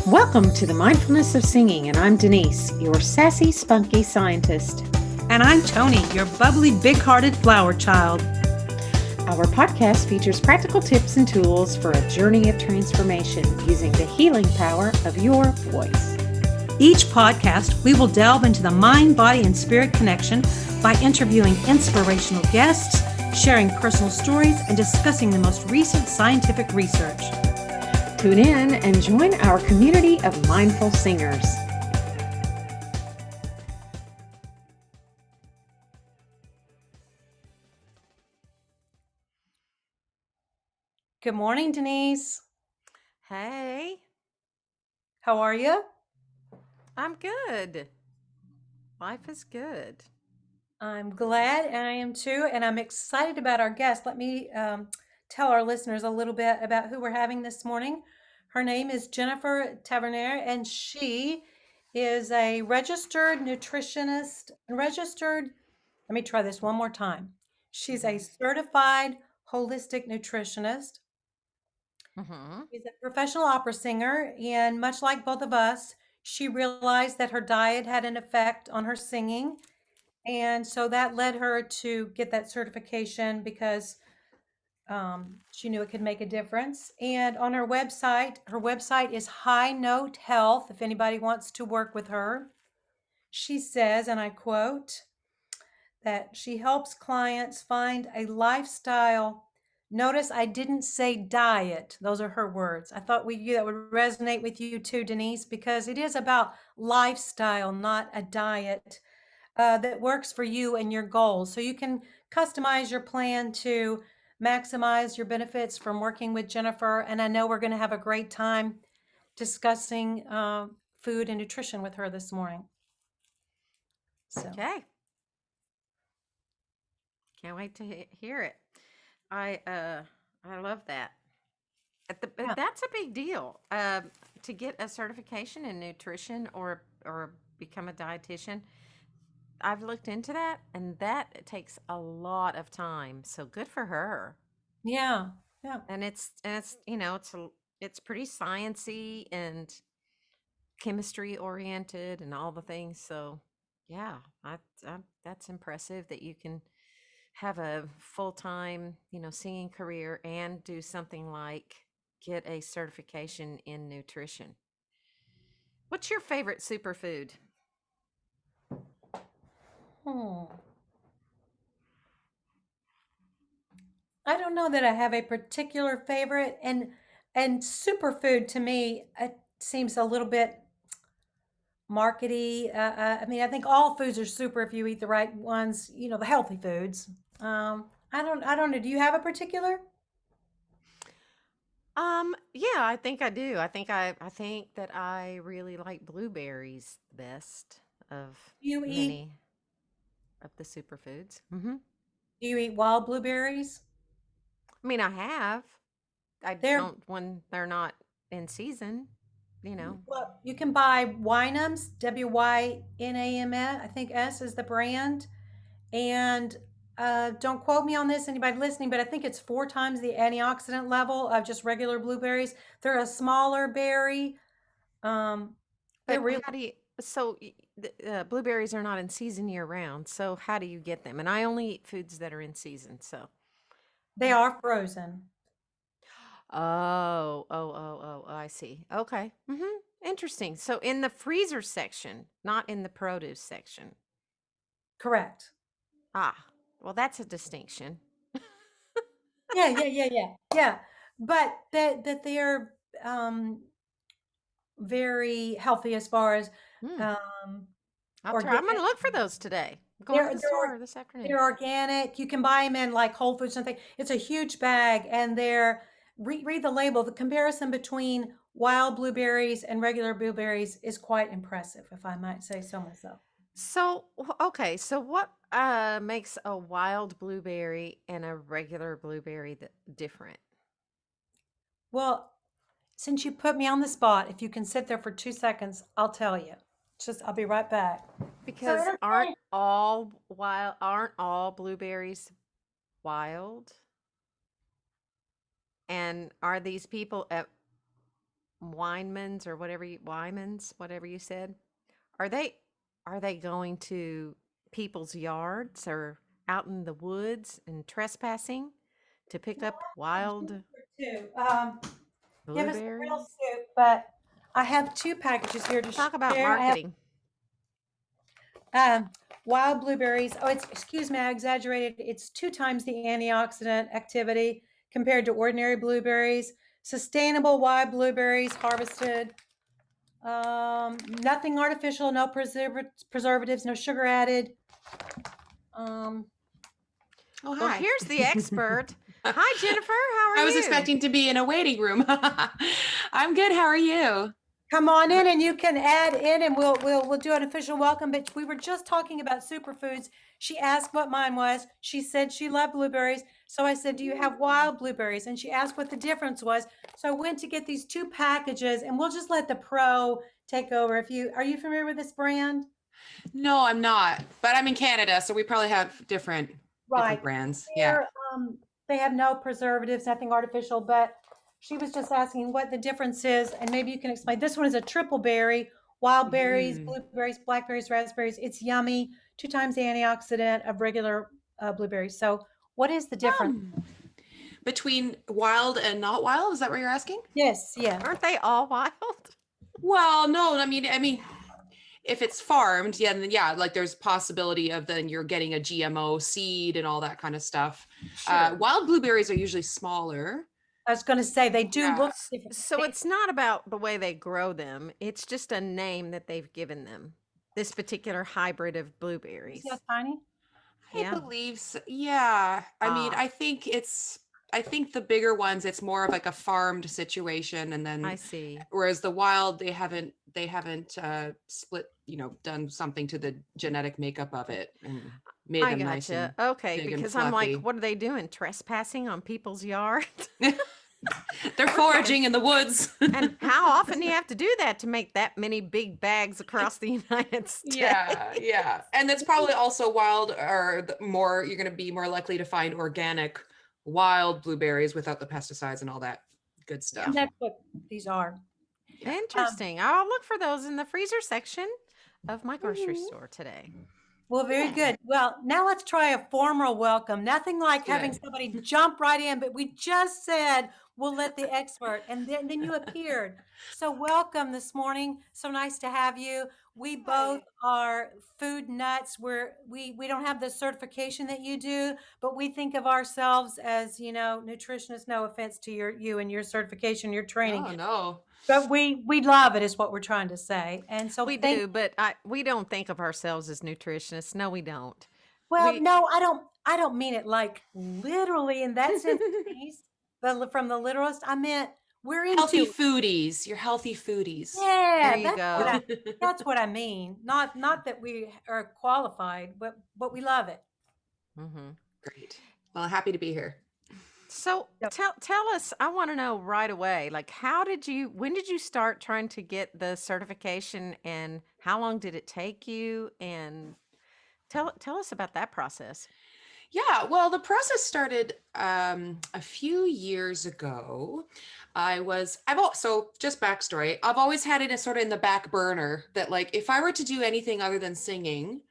Welcome to the Mindfulness of Singing, and I'm Denise, your sassy, spunky scientist. And I'm Tony, your bubbly, big-hearted flower child. Our podcast features practical tips and tools for a journey of transformation using the healing power of your voice. Each podcast, we will delve into the mind, body, and spirit connection by interviewing inspirational guests, sharing personal stories, and discussing the most recent scientific research. Tune in and join our community of mindful singers. Good morning, Denise. Hey, How are you? I'm good. Life is good. I'm glad, and I am too, and I'm excited about our guest. Let me tell our listeners a little bit about who we're having this morning. Her name is Jennifer Taverner, and she is a registered nutritionist, let me try this one more time. She's a certified holistic nutritionist. Mm-hmm. She's a professional opera singer, and much like both of us, she realized that her diet had an effect on her singing. And so that led her to get that certification because she knew it could make a difference. And on her website is High Note Health, if anybody wants to work with her. She says, and I quote, that she helps clients find a lifestyle. Notice I didn't say diet. Those are her words. I thought that would resonate with you too, Denise, because it is about lifestyle, not a diet that works for you and your goals. So you can customize your plan to maximize your benefits from working with Jennifer. And I know we're going to have a great time discussing food and nutrition with her this morning. So. Okay. Can't wait to hear it. I love that. Yeah. That's a big deal. To get a certification in nutrition or become a dietitian. I've looked into that, and that takes a lot of time. So good for her. Yeah. Yeah. And it's it's pretty sciencey and chemistry oriented and all the things. So, yeah, that's impressive that you can have a full time, singing career and do something like get a certification in nutrition. What's your favorite superfood? Hmm. I don't know that I have a particular favorite, and superfood to me it seems a little bit markety. I mean, I think all foods are super if you eat the right ones. The healthy foods. I don't know. Do you have a particular? Yeah, I think I do. I think that I really like blueberries the best of Do you eat many of the superfoods. Mm-hmm. do you eat wild blueberries? I mean, I have. I They're don't when they're not in season, you know. Well, you can buy Wynams, Wynam. I think S is the brand. And don't quote me on this, anybody listening, but I think it's 4 times the antioxidant level of just regular blueberries. They're a smaller berry. Um, they're But really, how do you so blueberries are not in season year round. So how do you get them? And I only eat foods that are in season. So they are frozen. I see. Okay. Mhm. Interesting. So in the freezer section, not in the produce section. Correct. Ah, well that's a distinction. Yeah. But that they're um, very healthy as far as Hmm. um, I'll try. I'm going organic. to look for those today. I'm going to They're the they're store this afternoon. They're organic. You can buy them in like Whole Foods and things. It's a huge bag, and read the label. The comparison between wild blueberries and regular blueberries is quite impressive, if I might say so myself. So, okay, so what makes a wild blueberry and a regular blueberry different? Well, since you put me on the spot, if you can sit there for 2 seconds, I'll tell you. I'll be right back. So Because entertain. aren't all blueberries wild? And are these people Winemans or Wymans, whatever you said, are they are they going to people's yards or out in the woods and trespassing to pick up wild Too. Give us the real blueberries? soup, but I have two packages here to Talk about share. I have marketing. um, wild blueberries. Oh, it's excuse me, I exaggerated. It's 2 times the antioxidant activity compared to ordinary blueberries. Sustainable wild blueberries harvested. Nothing artificial, no preservatives, no sugar added. Um, Oh, Well, hi. here's the expert. Hi, Jennifer. How are I was you? expecting to be in a waiting room. I'm good. How are you? Come on in, and you can add in, and we'll do an official welcome. But we were just talking about superfoods. She asked what mine was. She said she loved blueberries. So I said, "Do you have wild blueberries?" And she asked what the difference was. So I went to get these two packages, and we'll just let the pro take over. If you are you familiar with this brand? No, I'm not, but I'm in Canada, so we probably have different Right. brands. Yeah. They're, they have no preservatives, nothing artificial, but she was just asking what the difference is, and maybe you can explain. This one is a triple berry, wild berries, Mhm. blueberries, blackberries, raspberries. It's yummy, 2 times the antioxidant of regular blueberries. So, what is the difference? Between wild and not wild, is that what you're asking? Yes, yeah. Aren't they all wild? Well, no, I mean, if it's farmed, yeah, then yeah, like there's possibility of then you're getting a GMO seed and all that kind of stuff. Sure. Wild blueberries are usually smaller. I was going to say they do Yeah. look different. So it's not about the way they grow them. It's just a name that they've given them. This particular hybrid of You see how blueberries. tiny? I Yeah. believe so. Yeah. I mean, Ah, I think the bigger ones, it's more of like a farmed situation. And I then, see. whereas the wild, they haven't split, done something to the genetic makeup of it and made I them nice gotcha. and Okay, big and because I'm like, fluffy. what are they doing? Trespassing on people's yards? They're Okay. foraging in the woods. And how often do you have to do that to make that many big bags across the United Yeah, States? yeah. And that's probably also wild or more, you're going to be more likely to find organic wild blueberries without the pesticides and all that good Yeah. And stuff. that's what these are. Yeah. Interesting. I'll look for those in the freezer section of my grocery Mhm. store today. Well, very Yeah. good. Well, now let's try a formal welcome. Nothing Let's like do having it. somebody jump right in, but we just said we'll let the expert, and then you appeared. So welcome this morning. So nice to have you. We both Hi. are food nuts. We don't have the certification that you do, but we think of ourselves as, nutritionists. No offense to you and your certification, your training, Oh no. but we love it is what we're trying to say. And so We thank do, but we don't think of ourselves as nutritionists. No, we don't. Well, We no, I don't mean it like literally in that sense, Denise, from the literalist. I meant we're Healthy into foodies. You're healthy foodies. There yeah, you go. that's what I mean. Not that we are qualified, but we love it. Hmm. Great. Well, happy to be here. So Yep. tell us. I want to know right away. Like, when did you start trying to get the certification, and how long did it take you? And tell us about that process. Yeah, well, the process started a few years ago. So just backstory. I've always had it as sort of in the back burner that like if I were to do anything other than singing,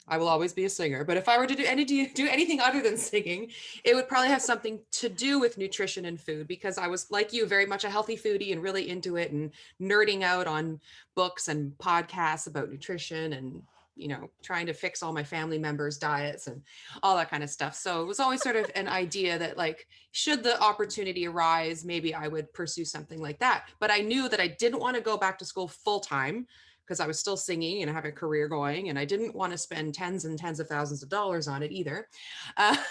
I will always be a singer. But if I were to do anything other than singing, it would probably have something to do with nutrition and food because I was like you, very much a healthy foodie and really into it and nerding out on books and podcasts about nutrition and trying to fix all my family members' diets and all that kind of stuff. So it was always sort of an idea that like, should the opportunity arise, maybe I would pursue something like that. But I knew that I didn't want to go back to school full time because I was still singing and having a career going, and I didn't want to spend tens and tens of thousands of dollars on it either.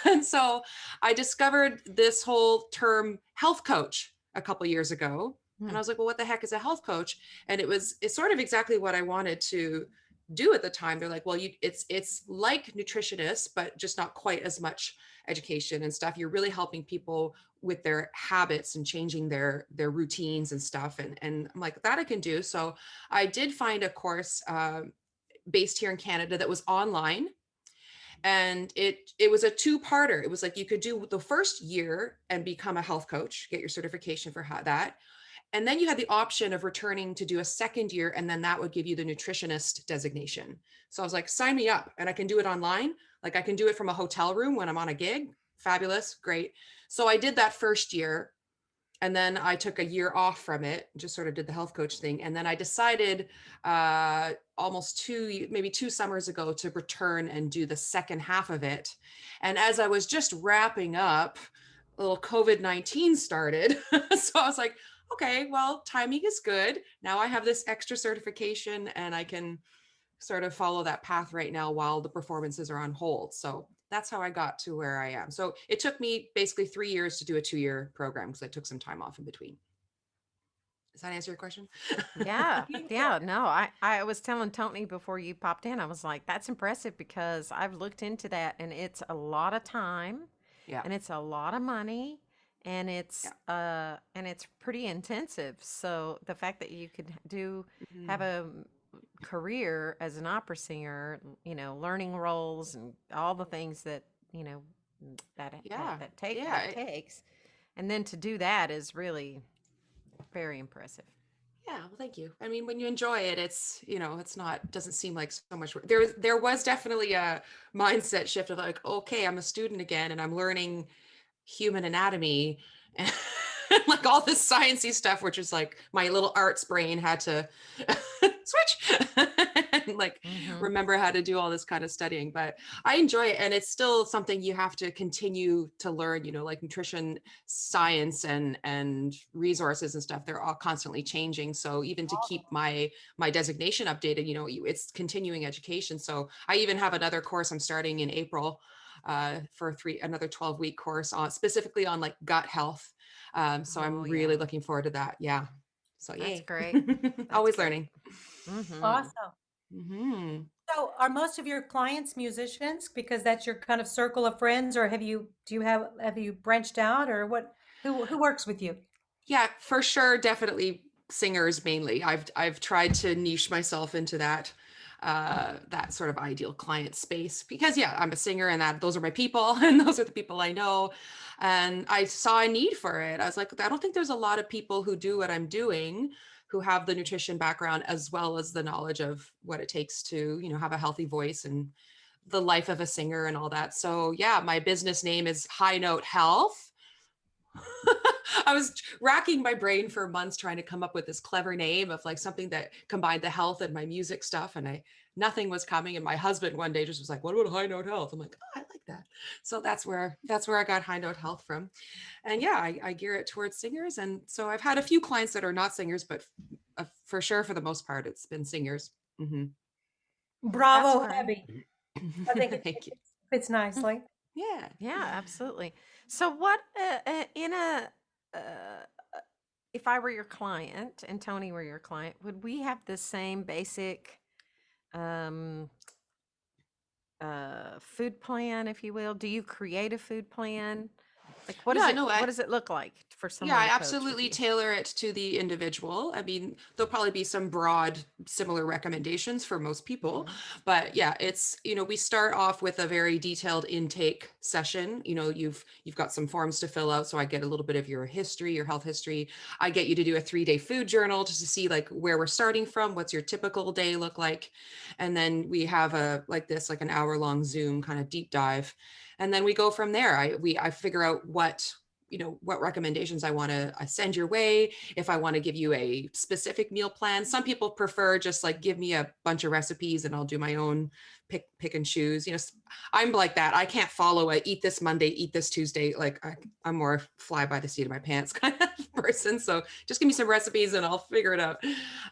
And so I discovered this whole term health coach a couple years ago. And Hmm. I was like, well, what the heck is a health coach? And it's sort of exactly what I wanted to do at the time. They're like, well, it's like nutritionists, but just not quite as much education and stuff. You're really helping people with their habits and changing their routines and stuff. And I'm like, that I can do. So I did find a course based here in Canada that was online. And it was a two-parter. It was like you could do the first year and become a health coach, get your certification for that. And then you had the option of returning to do a second year, and then that would give you the nutritionist designation. So I was like, sign me up, and I can do it online. Like I can do it from a hotel room when I'm on a gig. Fabulous, great. So I did that first year, and then I took a year off from it, just sort of did the health coach thing. And then I decided almost maybe 2 summers ago to return and do the second half of it. And as I was just wrapping up, a little COVID-19 started. So I was like, okay, well, timing is good. Now I have this extra certification and I can sort of follow that path right now while the performances are on hold. So that's how I got to where I am. So it took me basically 3 years to do a 2-year program because I took some time off in between. Does that answer your question? Yeah, Beautiful. yeah. No, I was telling Tony before you popped in, I was like, that's impressive because I've looked into that and it's a lot of time Yeah. and it's a lot of money Yeah. and it's pretty intensive. So the fact that you could have Mhm. a career as an opera singer, learning roles and all the things that, Yeah. that Yeah. takes, and then to do that is really very impressive. Yeah, well, thank you. I mean, when you enjoy it, it's not, doesn't seem like so much work. There was definitely a mindset shift of like, okay, I'm a student again and I'm learning human anatomy and like all this sciencey stuff, which is like my little arts brain had to switch and like Mm-hmm. remember how to do all this kind of studying. But I enjoy it, and it's still something you have to continue to learn. Like nutrition science and resources and stuff. They're all constantly changing. So even to keep my designation updated, it's continuing education. So I even have another course I'm starting in April for another 12-week course on specifically on like gut health. So Oh I'm really yeah, looking forward to that. Yeah. So that's yay. great. That's Always great. learning. Mm-hmm. Awesome. Hmm. So are most of your clients musicians because that's your kind of circle of friends, or have you branched out, or what, who works with you? Yeah, for sure. Definitely singers mainly. I've tried to niche myself into that sort of ideal client space because yeah, I'm a singer and those are my people and those are the people I know. And I saw a need for it. I was like, I don't think there's a lot of people who do what I'm doing who have the nutrition background as well as the knowledge of what it takes to, have a healthy voice and the life of a singer and all that. So yeah, my business name is High Note Health. I was racking my brain for months trying to come up with this clever name of like something that combined the health and my music stuff, and nothing was coming. And my husband one day just was like, "What about High Note Health?" I'm like, "Oh, I like that." So that's where I got High Note Health from. And yeah, I gear it towards singers, and so I've had a few clients that are not singers, but for sure, for the most part, it's been singers. Hmm. That's Bravo, great. heavy. I think Thank you. fits Mm, nicely. Yeah. yeah, absolutely. So, what in a if I were your client and Tony were your client, would we have the same basic um, food plan, if you will? Do you create a food plan? Like, Yeah. No. what does it look like for Yeah, someone I to coach with absolutely you? tailor it to the individual. I mean, there'll probably be some broad similar recommendations for most people, Hmm. but yeah, we start off with a very detailed intake session. You've got some forms to fill out, so I get a little bit of your history, your health history. I get you to do a 3-day food journal just to see like where we're starting from, what's your typical day look like, and then we have like an hour-long Zoom kind of deep dive, and then we go from there. I figure out what recommendations I want to send your way. If I want to give you a specific meal plan, some people prefer just like give me a bunch of recipes and I'll do my own pick and choose. I'm like that. I can't follow a eat this Monday, eat this Tuesday. Like I'm more fly by the seat of my pants kind of person. So just give me some recipes and I'll figure it out.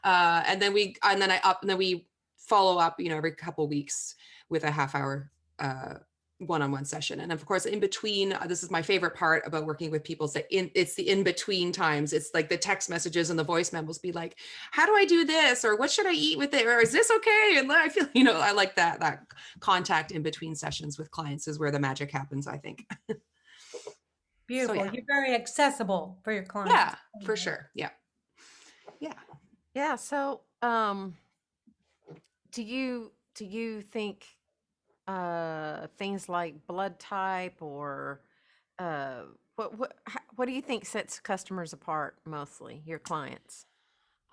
And then we follow up, every couple of weeks with a half hour uh, one-on-one session. And of course, in between, this is my favorite part about working with people, is that it's the in-between times. It's like the text messages and the voice memos be like, how do I do this? Or what should I eat with it? Or is this okay? And I feel, I like that contact in between sessions with clients is where the magic happens, I think. So Beautiful. yeah. You're very accessible for your clients. Yeah, for sure. Yeah. Yeah. Yeah. So, do you think things like blood type or uh, what do you think sets customers apart mostly, your clients?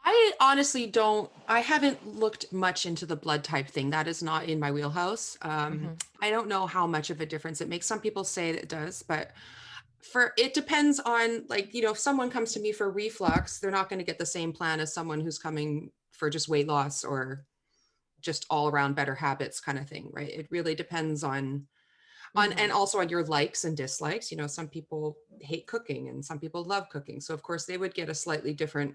I honestly don't, I haven't looked much into the blood type thing. That is not in my wheelhouse. Hmm. I don't know how much of a difference it makes. Some people say that it does, but for it depends on, like, if someone comes to me for reflux, they're not going to get the same plan as someone who's coming for just weight loss or just all around better habits kind of thing, right? It really depends on and Hmm. also on your likes and dislikes. Some people hate cooking and some people love cooking. So of course they would get a slightly different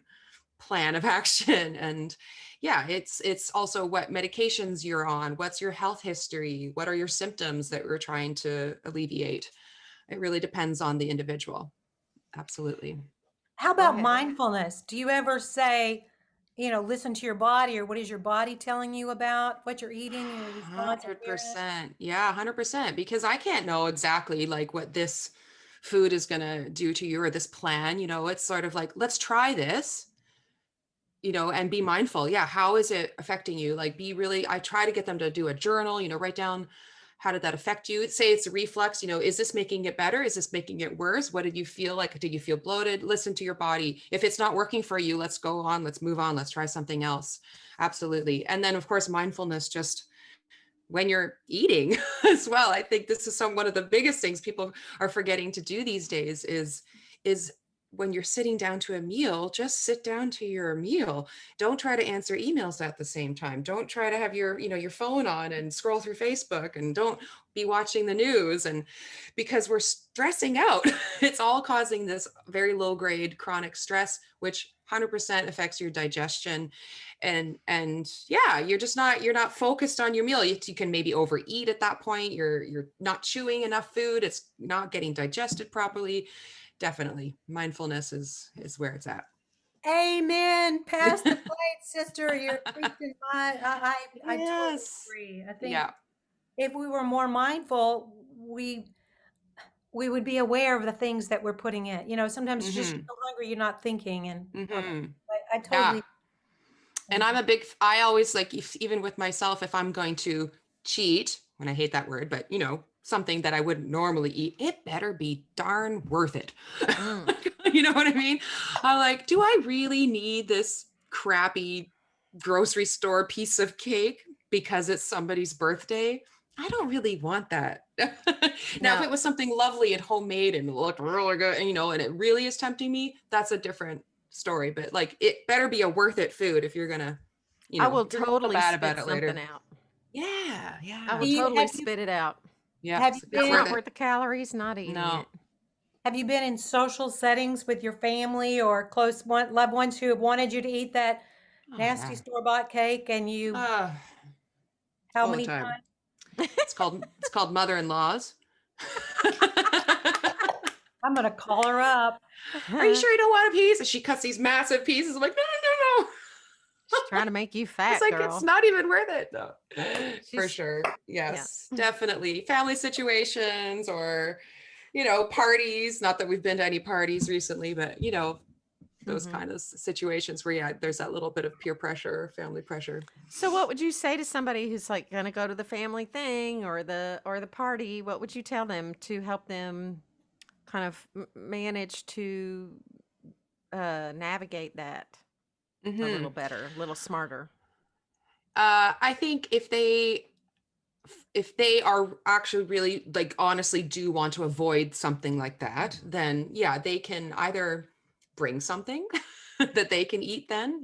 plan of action. And yeah, it's also what medications you're on, what's your health history, what are your symptoms that we're trying to alleviate. It really depends on the individual. Absolutely. How Go about ahead. mindfulness? Do you ever say, listen to your body, or what is your body telling you about what you're eating, your responsiveness? 100%. Yeah, 100%. Because I can't know exactly like what this food is going to do to you or this plan. It's sort of like, let's try this, and be mindful. Yeah. How is it affecting you? Like, I try to get them to do a journal, write down, how did that affect you? Say it's a reflux, is this making it better? Is this making it worse? What did you feel like? Did you feel bloated? Listen to your body. If it's not working for you, let's go on, let's move on, let's try something else. Absolutely. And then of course, mindfulness, just when you're eating as well. I think this is one of the biggest things people are forgetting to do these days is when you're sitting down to a meal, just sit down to your meal. Don't try to answer emails at the same time. Don't try to have your phone on and scroll through Facebook, and don't be watching the news, and because we're stressing out. It's all causing this very low grade chronic stress, which 100% affects your digestion. And yeah, you're not focused on your meal. You can maybe overeat at that point. You're not chewing enough food. It's not getting digested properly. Definitely mindfulness is where it's at. Amen. Pass the plate, sister. You're preaching I totally Yes. agree. I think Yeah. if we were more mindful, we would be aware of the things that we're putting in. Sometimes it's just you Mm-hmm. feel hungry, you're not thinking, and okay. Mm-hmm. I Yeah. totally And I always like, even with myself, if I'm going to cheat, and I hate that word, but something that I wouldn't normally eat, it better be darn worth it. Mm. You know what I mean? I'm like, do I really need this crappy grocery store piece of cake because it's somebody's birthday? I don't really want that. Now, if Now, it was something lovely and homemade and looked really good, and it really is tempting me, that's a different story. But like, it better be a worth it food if you're gonna, I will if you're gonna feel totally bad about spit it something later. out. Yeah, I yeah, will do you totally spit it out. yeah. have you It's It's worth been not it. worth the calories, not eating No. it. have you been in social settings with your family or loved ones who have wanted you to eat that Oh nasty yeah. store-bought cake, and you Uh, how all the many time. times? It's called mother-in-laws. I'm gonna call her up. Are you sure you don't want a piece? And she cuts these massive pieces. I'm like, no, no, no, no. She's trying to make you It's fat, like, it's girl. not even worth it. No. For She's sure. yeah. Yes, definitely. Family situations or, parties. Not that we've been to any parties recently, but those Hmm. kind of situations where, yeah, there's that little bit of peer pressure, family pressure. So what would you say to somebody who's like going to go to the family thing or the party? What would you tell them to help them kind of manage to navigate that a little Hmm. better, a little smarter? I think if they are actually really, like, honestly do want to avoid something like that, then yeah, they can either bring something that they can eat then,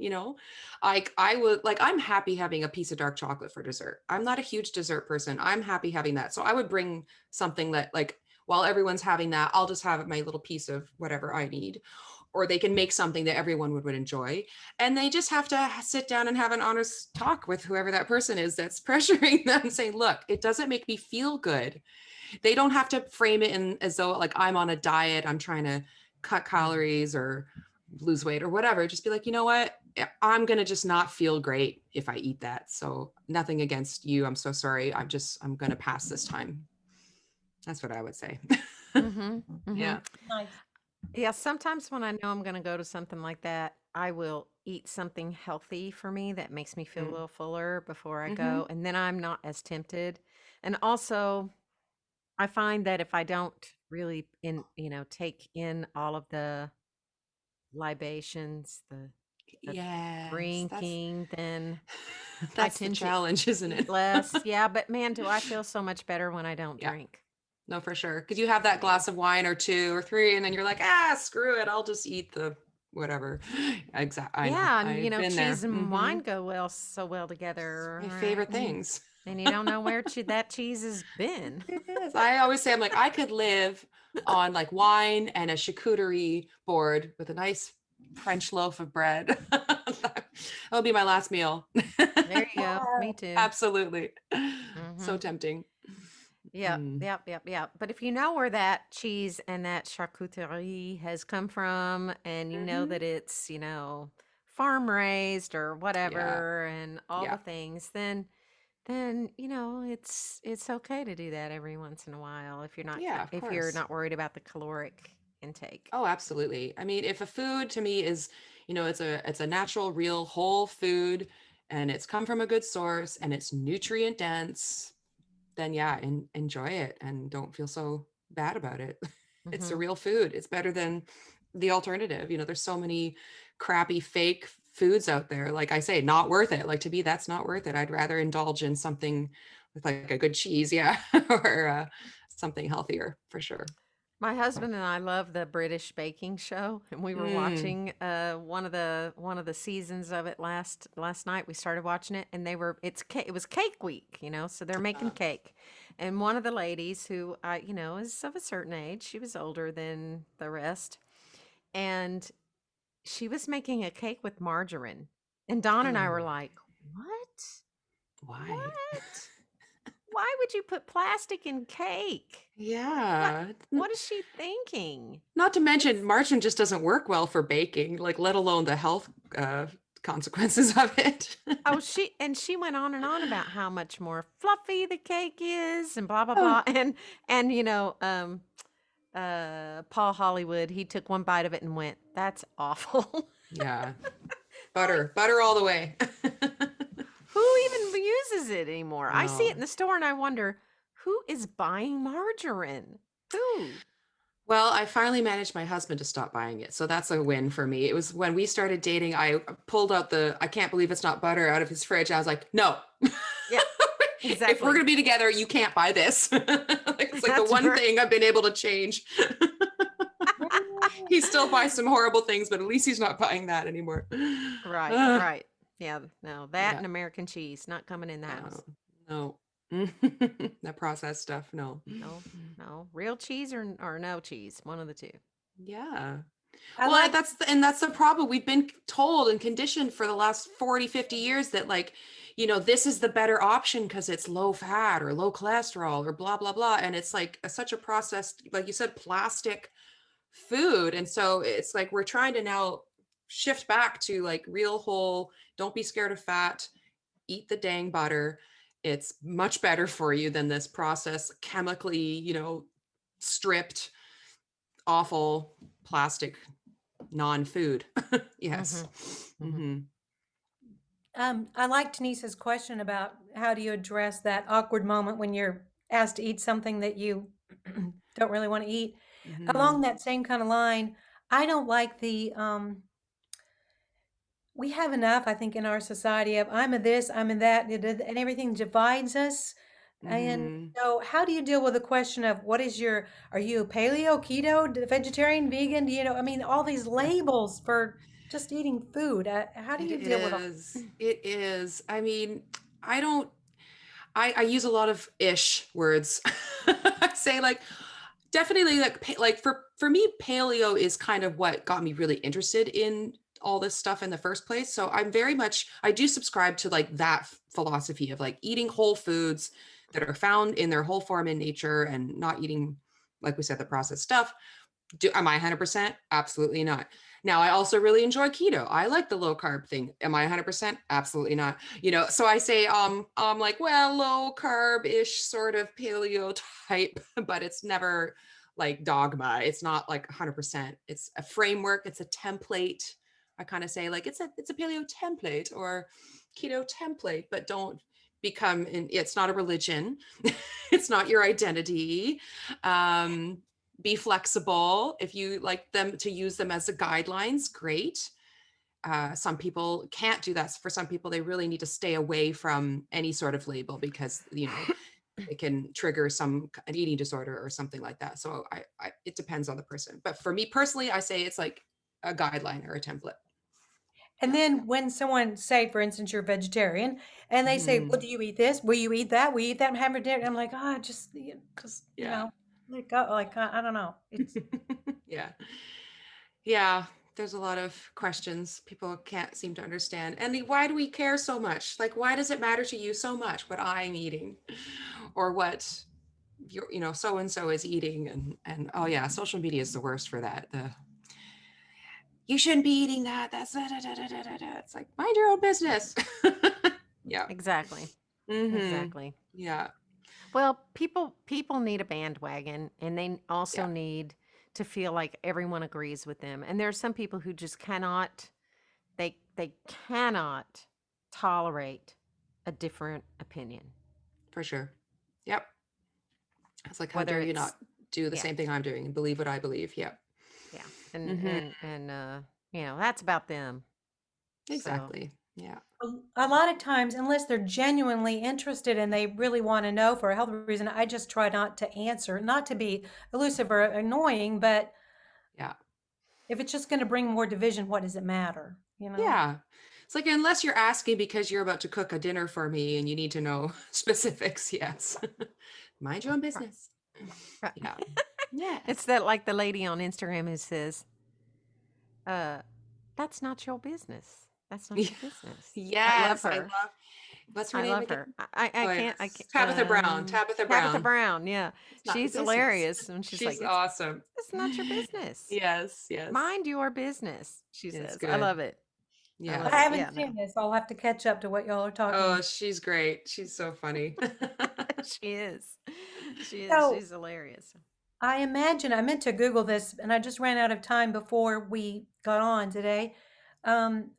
like I would, like, I'm happy having a piece of dark chocolate for dessert. I'm not a huge dessert person. I'm happy having that. So I would bring something that, like, while everyone's having that, I'll just have my little piece of whatever I need. Or they can make something that everyone would enjoy, and they just have to sit down and have an honest talk with whoever that person is that's pressuring them, saying, look, it doesn't make me feel good. They don't have to frame it in as though, like, I'm on a diet, I'm trying to cut calories or lose weight or whatever. Just be like, you know what, I'm going to just not feel great if I eat that. So nothing against you, I'm so sorry, I'm going to pass this time. That's what I would say. Mm-hmm. Mm-hmm. Yeah. Nice. Yeah, sometimes when I know I'm going to go to something like that, I will eat something healthy for me that makes me feel a little fuller before I Mm-hmm. go, and then I'm not as tempted. And also, I find that if I don't really take in all of the libations, the Yes, drinking, then I that's the tend to challenge, isn't eat it? less. Yeah, but man, do I feel so much better when I don't Yeah, drink. no, for sure. Because you have that glass of wine or two or three, and then you're like, screw it, I'll just eat the whatever. Exactly. I know. Yeah, and I've been there. cheese and wine go so well together, My right? favorite things. And you don't know where that cheese has been. Yes, I always say, I'm like, I could live on like wine and a charcuterie board with a nice French loaf of bread. That would be my last meal. There you go. Me too. Absolutely. Hmm. So tempting. Yep, Mm. yep, yep, yep. But if you know where that cheese and that charcuterie has come from, and you know Mhm. that it's, farm raised or Yeah. whatever, and all Yeah. the things, then it's okay to do that every once in a while if you're not Yeah, of if you're course. not worried about the caloric intake. Oh, absolutely. I mean, if a food to me is, it's a natural, real, whole food and it's come from a good source and it's nutrient dense, then yeah, enjoy it and don't feel so bad about it. It's a Hmm. real food. It's better than the alternative. There's so many crappy fake foods out there. Like I say, not worth it. Like to me, that's not worth it. I'd rather indulge in something with like a good cheese, yeah, or something healthier for sure. My husband and I love the British baking show, and we were Mm. watching one of the seasons of it last night. We started watching it, and it was cake week, so they're making cake, and one of the ladies who is of a certain age, she was older than the rest, and she was making a cake with margarine, and Don and I were Oh, like, "What? why? What? Why would you put plastic in cake? What? Yeah. What is she thinking?" Not to mention, It's margarine just doesn't work well for baking, like let alone the health consequences of it. Oh, she went on and on about how much more fluffy the cake is and blah blah Oh, blah. And Paul Hollywood, he took one bite of it and went, "That's awful." yeah. Like, Butter all the way. who even uses it anymore? I see it No. in the store and I wonder, who is buying margarine? Who? Well, I finally managed my husband to stop buying it. So that's a win for me. It was when we started dating, I pulled out I can't believe it's not butter out of his fridge. I was like, no, Yeah, if we're exactly. going to be together, you can't buy this. Like, it's like the That's one right. thing I've been able to change. He still buys some horrible things, but at least he's not buying that anymore. Right, Uh, right. Yeah, no, that yeah. and American cheese not coming in the house. No. That processed stuff, no. No, no. Real cheese or no cheese, one of the two. Yeah. I Well, and like, that's the problem. We've been told and conditioned for the last 40, 50 years that like, this is the better option because it's low fat or low cholesterol or blah, blah, blah. And it's like such a processed, like you said, plastic food. And so it's like we're trying to now shift back to like real whole, don't be scared of fat, eat the dang butter. It's much better for you than this processed, chemically, stripped, awful plastic non-food. Yes. Mhm. Mhm. Hmm. I like Denise's question about how do you address that awkward moment when you're asked to eat something that you don't really want to eat. Hmm. Along that same kind of line, I don't like we have enough, I think, in our society of I'm a this, I'm in that, and everything divides us. And Hmm. so, how do you deal with the question of are you paleo, keto, vegetarian, vegan? I mean, all these Yeah. labels for just eating food. How do It you deal with all? is. It is. I mean, I don't, I use a lot of ish words. I say like, definitely like, like for me, paleo is kind of what got me really interested in all this stuff in the first place. So I do subscribe to like that philosophy of like eating whole foods that are found in their whole form in nature and not eating, like we said, the processed stuff. Am I 100%? Absolutely not. Now, I also really enjoy keto. I like the low carb thing. Am I 100%? Absolutely not. So I say, I'm like, well, low carb-ish sort of paleo type, but it's never like dogma. It's not like 100%. It's a framework. It's a template. I kind of say like, it's a paleo template or keto template, but don't it's not a religion. It's not your identity. Be flexible. If you like them to use them as the guidelines, great. Some people can't do that. For some people, they really need to stay away from any sort of label because, it can trigger an eating disorder or something like that. So it depends on the person. But for me personally, I say it's like a guideline or a template. And then when someone say, for instance, you're vegetarian, and they say, Mhm. "Well, do you eat this? Will you eat that? Will you eat that?" And have a dinner. I'm like, just because Yeah. let go. Like I don't know. It's Yeah. Yeah. There's a lot of questions people can't seem to understand. And why do we care so much? Like, why does it matter to you so much what I'm eating or what so and so is eating? And oh yeah, social media is the worst for that. You shouldn't be eating that. That's da, da, da, da, da, da. It's like, mind your own business. Yeah. Exactly. Mm-hmm. Exactly. Yeah. Well, people need a bandwagon, and they also Yeah. need to feel like everyone agrees with them. And there are some people who just cannot they cannot tolerate a different opinion. For sure. Yep. It's like, how Whether dare you it's not do the yeah, same thing I'm doing and believe what I believe? Yep. yeah. And Mm-hmm. that's about them. So, Exactly. Yeah. a lot of times, unless they're genuinely interested and they really want to know for a health reason, I just try not to answer, not to be elusive or annoying, but Yeah. if it's just going to bring more division, what does it matter? Yeah. It's like, unless you're asking because you're about to cook a dinner for me and you need to know specifics, yes. Mind your own right, business. right. Yeah. Yeah. It's that like the lady on Instagram who says, uh, that's not your business. That's not Yeah. your business. I love Yes. her. What's her I name love her. again? I Oh, can't, I yes. can't, Tabitha Brown. Tabitha Tabitha Brown. Brown. Yeah. It's not your She's business. hilarious. And she's like, She's awesome. it's not your business. Yes. Yes. Mind your business, she It's says. I good. love it. I I love it. Yes. Yeah, haven't seen this. I'll have to catch up to what y'all are Oh, talking. she's great. She's so funny. she is. She is. So She's hilarious. I imagine I meant to Google this and I just ran out of time before we got on today.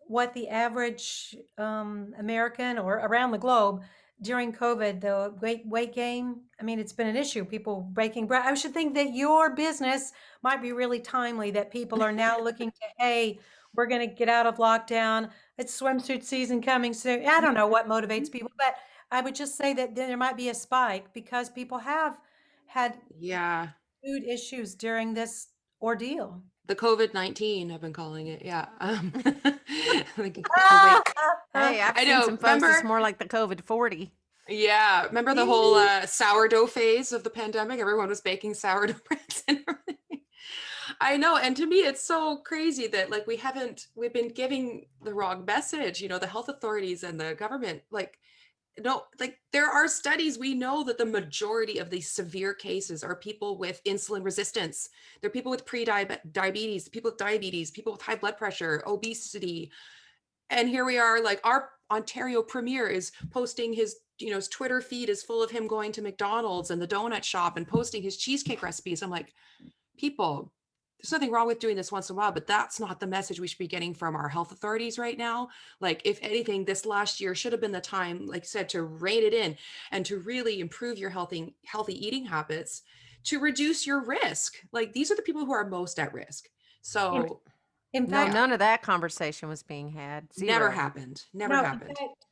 What the average American or around the globe during COVID, the weight gain. I mean, it's been an issue. People breaking bread. I should think that your business might be really timely. That people are now looking to, hey, we're going to get out of lockdown. It's swimsuit season coming soon. I don't know what motivates people, but I would just say that there might be a spike because people have had Yeah. food issues during this ordeal. The COVID-19, I've been calling it. Yeah. The weight. Hey, I've I seen know. some folks. It's Remember? more like the COVID 40. Yeah. Remember the whole Really? sourdough phase of the pandemic? Everyone was baking sourdough breads and everything. I know. And to me, it's so crazy that like we've been giving the wrong message, the health authorities and the government, like, no, like there are studies. We know that the majority of these severe cases are people with insulin resistance. They're people with diabetes, people with diabetes, people with high blood pressure, obesity. And here we are, like our Ontario premier is posting his Twitter feed is full of him going to McDonald's and the donut shop and posting his cheesecake recipes. I'm like, people, there's nothing wrong with doing this once in a while, but that's not the message we should be getting from our health authorities right now. Like, if anything, this last year should have been the time, like I said, to rein it in and to really improve your healthy eating habits to reduce your risk. Like, these are the people who are most at risk. In, So, in No, fact, yeah, none of that conversation was being had. never Zero. happened. Never no, in happened. fact,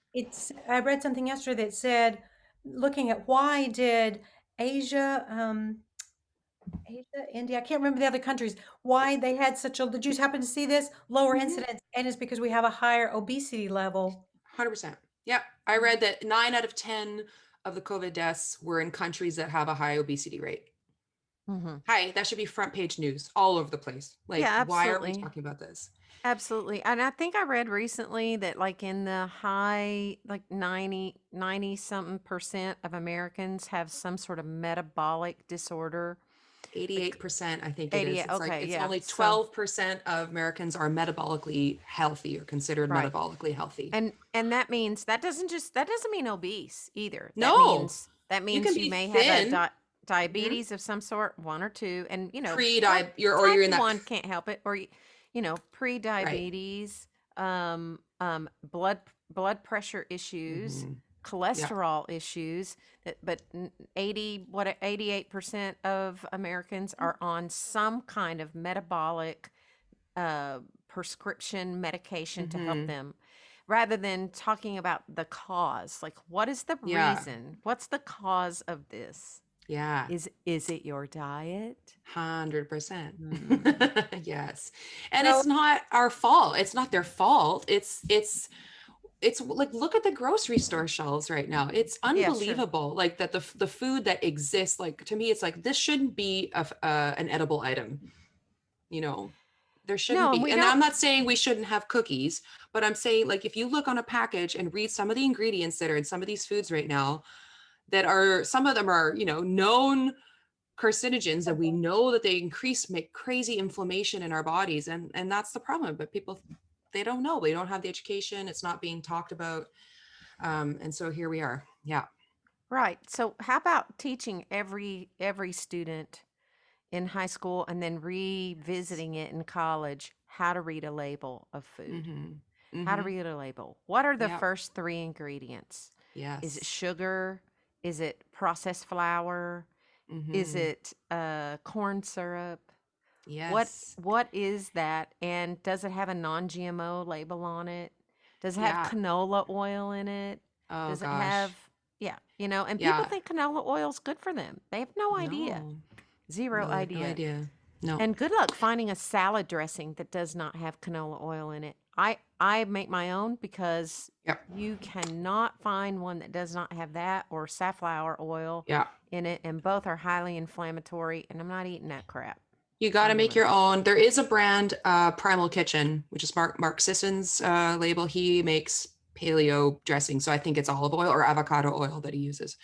I read something yesterday that said, looking at why did Asia, India, I can't remember the other countries, why they had such a, did you happen to see this? Lower Mhm. incidence, and it's because we have a higher obesity level. 100%. Yep. I read that 9 out of 10 of the COVID deaths were in countries that have a high obesity rate. Hmm. Hi, that should be front page news all over the place. Yeah, Like, why are we absolutely. talking about this? Absolutely. And I think I read recently that like in the high, like 90 something percent of Americans have some sort of metabolic disorder. Like 88%, I think it is. 88. It's like Okay. it's Yeah. only So, 12% of Americans are metabolically healthy or considered right. metabolically healthy. And that means that doesn't mean obese either. No, That you can means you be may have a thin. Mhm. diabetes of some sort, one or two, and You're type in that 1 can't help it, or right. pre-diabetes, blood pressure issues, Hmm. Yeah. cholesterol issues. But 88% of Americans are on some kind of metabolic uh, prescription medication to help Mm-hmm. them, rather than talking about the cause. Like, what is the Yeah. reason? What's the cause of this? Yeah. Is it your diet? 100%. Hmm. Yes. And So it's not our fault. It's not their fault. It's like, look at the grocery store shelves right now. It's Yeah, sure. unbelievable. Like that the food that exists, like to me, it's like this shouldn't be an edible item. You know, there shouldn't No, and be. we And don't. I'm not saying we shouldn't have cookies, but I'm saying like if you look on a package and read some of the ingredients that are in some of these foods right now, that are some of them are, known carcinogens that we know that they make crazy inflammation in our bodies, and that's the problem. But people, they don't know, they don't have the education, it's not being talked about, and so here we are. Yeah. Right. So how about teaching every student in high school and then revisiting it in college how to read a label of food? Mm-hmm. How to Mm-hmm. read a label. What are the Yeah. first three ingredients? Is it Yes. sugar? Is it processed flour? Is Mm-hmm. it corn syrup? What Yes. what is that? And does it have a non-GMO label on it? Does it have Yeah. canola oil in it? Oh Does it have, gosh. yeah, and people Yeah. think canola oil is good for them. They have no idea. No, Zero no, they have no idea. idea. No. And good luck finding a salad dressing that does not have canola oil in it. I make my own because Yeah. you cannot find one that does not have that or safflower oil Yeah. in it, and both are highly inflammatory. And I'm not eating that crap. You got to I'm make gonna. your own. There is a brand, Primal Kitchen, which is Mark Sisson's label. He makes paleo dressing, so I think it's olive oil or avocado oil that he uses.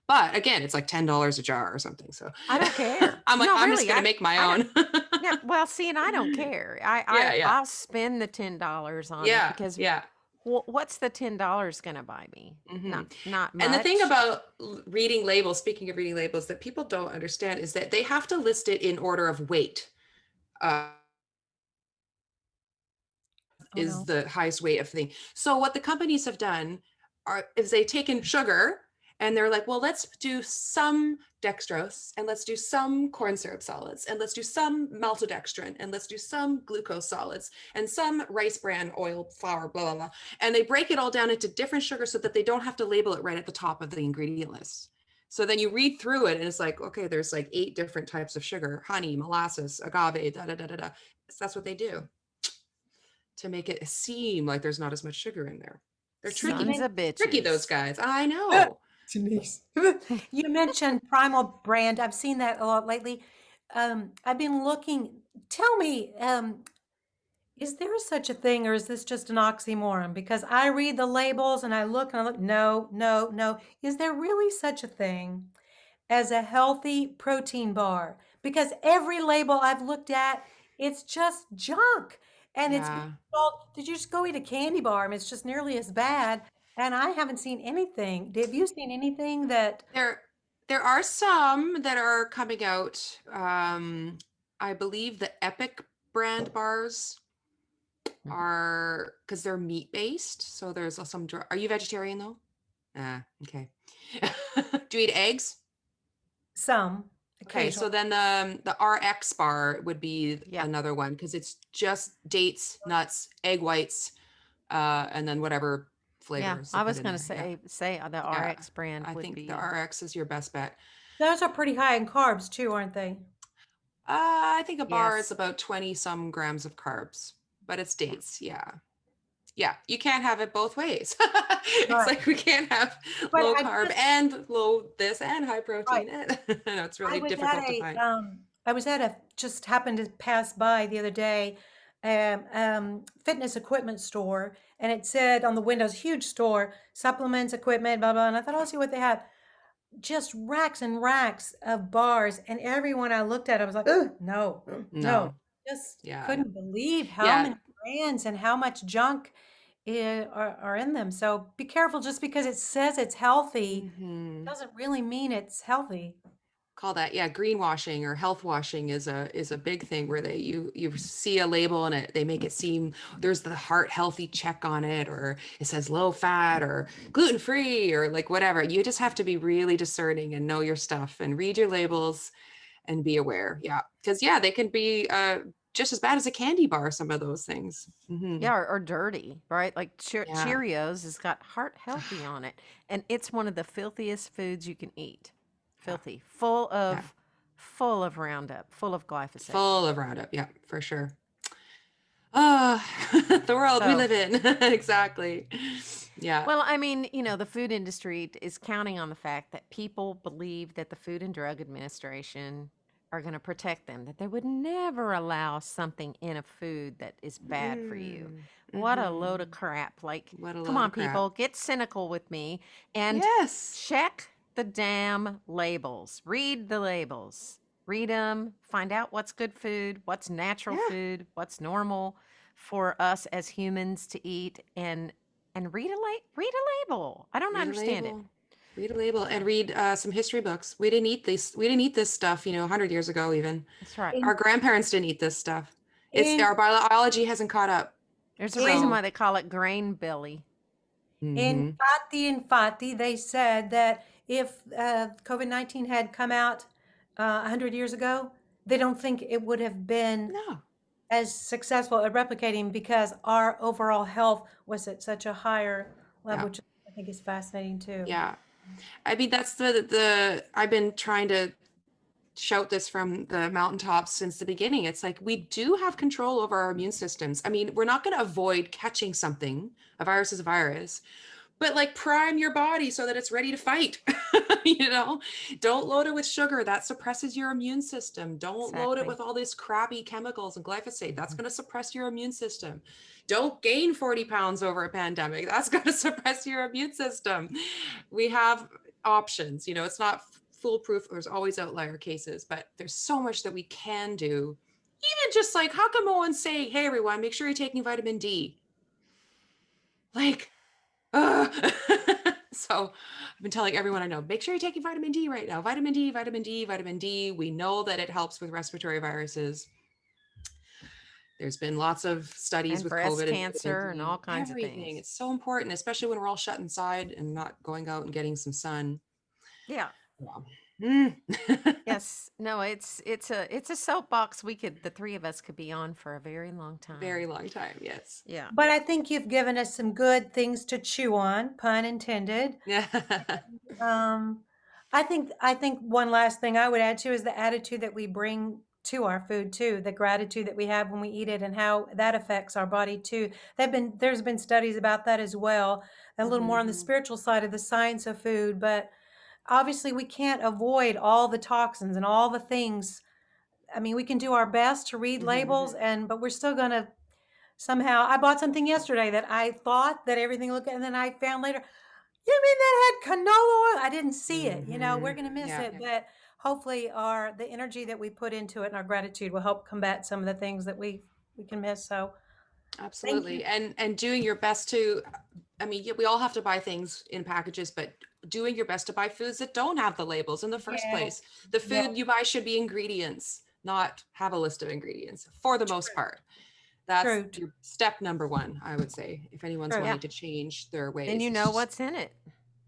But again, it's like $10 a jar or something. So I don't care. I'm like, No, I'm just really, gonna make my I don't. own. Yeah, well, see, and I don't care. Yeah, yeah, I'll spend the $10 on it yeah, because yeah. what's the $10 gonna buy me? Hmm. Not And the thing much. about reading labels, speaking of reading labels, that people don't understand is that they have to list it in order of weight. Uh, oh is no. the highest weight of thing. So what the companies have done is they've taken sugar and they're like, well, let's do some dextrose and let's do some corn syrup solids and let's do some maltodextrin and let's do some glucose solids and some rice bran oil, flour, blah, blah, blah. And they break it all down into different sugars so that they don't have to label it right at the top of the ingredient list. So then you read through it and it's like, okay, there's like 8 different types of sugar: honey, molasses, agave, da da da da da. So that's what they do to make it seem like there's not as much sugar in there. They're You Sons tricky. of Tricky, those bitches. guys. I know. Denise. You mentioned Primal brand. I've seen that a lot lately. I've been looking. Tell me, is there such a thing, or is this just an oxymoron? Because I read the labels and I look and I look. No, no, no. Is there really such a thing as a healthy protein bar? Because every label I've looked at, it's just junk. And it's being Yeah. sold. Did you just go eat a candy bar? I mean, it's just nearly as bad. And I haven't seen anything. Have you seen anything that There are some that are coming out. I believe the Epic brand bars are, because they're meat based. So there's some. Are you vegetarian though? Ah, okay. Do you eat eggs? some Okay, so occasionally? then the RX bar would be Yeah. another one because it's just dates, nuts, egg whites, and then whatever Yeah, flavors they I put was in gonna there. Yeah, say the yeah. RX brand I would think the be. RX is your best bet. Those are pretty high in carbs too, aren't they? I think a bar is Yes. about 20 some grams of carbs, but it's Yeah. dates. Yeah. Yeah. You can't have it both ways. It's Right. like we can't have But low I carb just and low this and high right. protein. No, it's I really was at difficult to find. I was at a just happened to pass by the other day, fitness equipment store, and it said on the windows, huge store, supplements, equipment, blah, blah. And I thought, I'll see what they have. Just racks and racks of bars. And everyone I looked at, I was like, oh, no, no. No. Just Yeah. couldn't believe how Yeah. many brands and how much junk are in them. So be careful just because it says it's healthy Hmm. doesn't really mean it's healthy. call that? Yeah, greenwashing or health washing is a big thing where you see a label and they make it seem there's the heart healthy check on it, or it says low fat or gluten free or like whatever. You just have to be really discerning and know your stuff and read your labels and be aware. Yeah, because yeah, they can be just as bad as a candy bar. Some of those things. Yeah, or dirty, right? Like Yeah. Cheerios has got heart healthy on it, and it's one of the filthiest foods you can eat. Yeah. Filthy, Yeah. full of Roundup, full of glyphosate. Full of Roundup. Yeah, for sure. Ah, the world we So, live in. Exactly. Yeah. well, I mean, the food industry is counting on the fact that people believe that the Food and Drug Administration are going to protect them, that they would never allow something in a food that is bad for you. What a load of Mm-hmm. crap. Like, What a come load on, of crap. people, get cynical with me and Yes. check the damn labels. Read the labels. Read them, find out what's good food, what's natural Yeah. food, what's normal for us as humans to eat, and read a label. I don't Read a understand it. label. Read a label and read some history books. We didn't eat this. We didn't eat this stuff, 100 years ago, even. That's right. In Our grandparents didn't eat this stuff. It's in our biology hasn't caught up. There's a reason in So, why they call it grain belly. in mm-hmm. Fati, they said that if COVID-19 had come out 100 years ago, they don't think it would have been No. as successful at replicating because our overall health was at such a higher level, Yeah. which I think is fascinating too. Yeah. I mean, that's the I've been trying to shout this from the mountaintops since the beginning. It's like we do have control over our immune systems. I mean, we're not going to avoid catching something. A virus is a virus, but like prime your body so that it's ready to fight. Don't load it with sugar, that suppresses your immune system. Don't load it Exactly. with all these crappy chemicals and glyphosate, that's going to suppress your immune system. Don't gain 40 pounds over a pandemic, that's going to suppress your immune system. We have options, it's not foolproof, there's always outlier cases, but there's so much that we can do. Even just like, how come no one's saying, hey everyone, make sure you're taking vitamin D? Like, so I've been telling everyone I know, make sure you're taking vitamin D right now. Vitamin D, vitamin D, vitamin D. We know that it helps with respiratory viruses. There's been lots of studies And with breast COVID and vitamin cancer and D. all kinds of Everything. things. It's so important, especially when we're all shut inside and not going out and getting some sun. Yeah. Yeah. Yes. No, it's a soapbox the three of us could be on for a very long time. Very long time. Yes. Yeah. But I think you've given us some good things to chew on, pun intended. Yeah. Um, I think one last thing I would add too is the attitude that we bring to our food too, the gratitude that we have when we eat it and how that affects our body too. There's been studies about that as well, a little more on the Mhm. spiritual side of the science of food, but obviously we can't avoid all the toxins and all the things. I mean, we can do our best to read labels Mhm. but we're still going to somehow. I bought something yesterday that I thought that everything looked, and then I found later, you mean that had canola oil? I didn't see it. We're Mhm. going to miss Yeah. it, but hopefully the energy that we put into it and our gratitude will help combat some of the things that we can miss. So thank you. Absolutely. And doing your best to, I mean, we all have to buy things in packages, but doing your best to buy foods that don't have the labels in the first Yes, place. The yes, food you buy should be ingredients, not have a list of ingredients for the most part. That's true, your step number one, I would say, if anyone's true. Yeah. wanting to change their Then ways. you It's know just, what's in it.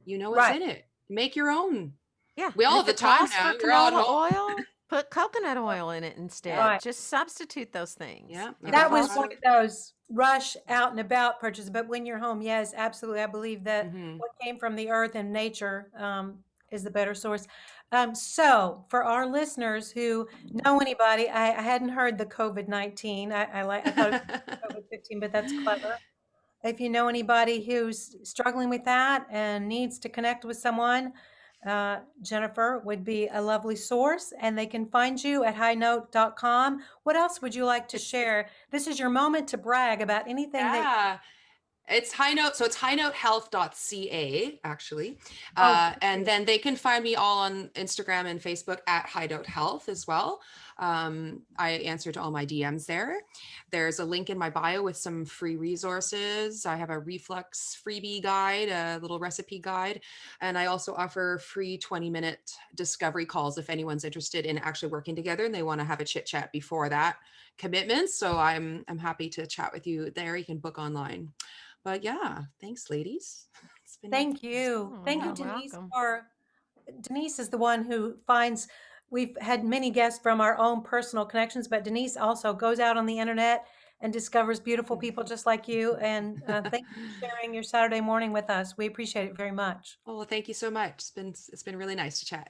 you know what's Right. in it. Make your own. Yeah. We And all if have the it time calls now. for You're all at canola home. oil, put coconut oil in it instead. Yeah. Right. Just substitute those things. Yeah. If it That was calls one for of those rush out and about purchases, but when you're home, yes, absolutely. I believe that Mhm. what came from the earth and nature is the better source. So for our listeners who know anybody, I hadn't heard the COVID-19. I thought it was COVID-15, but that's clever. If you know anybody who's struggling with that and needs to connect with someone, Jennifer would be a lovely source, and they can find you at highnote.com. What else would you like to It's share? This is your moment to brag about anything that, yeah. It's high note. So it's highnotehealth.ca actually. oh, And then they can find me all on Instagram and Facebook at High Note Health as well. I answer to all my DMs there. There's a link in my bio with some free resources. I have a reflux freebie guide, a little recipe guide, and I also offer free 20-minute discovery calls if anyone's interested in actually working together and they want to have a chit chat before that commitment. So I'm happy to chat with you there. You can book online. But yeah, thanks, ladies. It's been Thank you. Oh, Thank you, you're Denise, welcome. Denise is the one who finds, we've had many guests from our own personal connections, but Denise also goes out on the internet and discovers beautiful people just like you. And thank you for sharing your Saturday morning with us. We appreciate it very much. oh, well, thank you so much. It's been really nice to chat.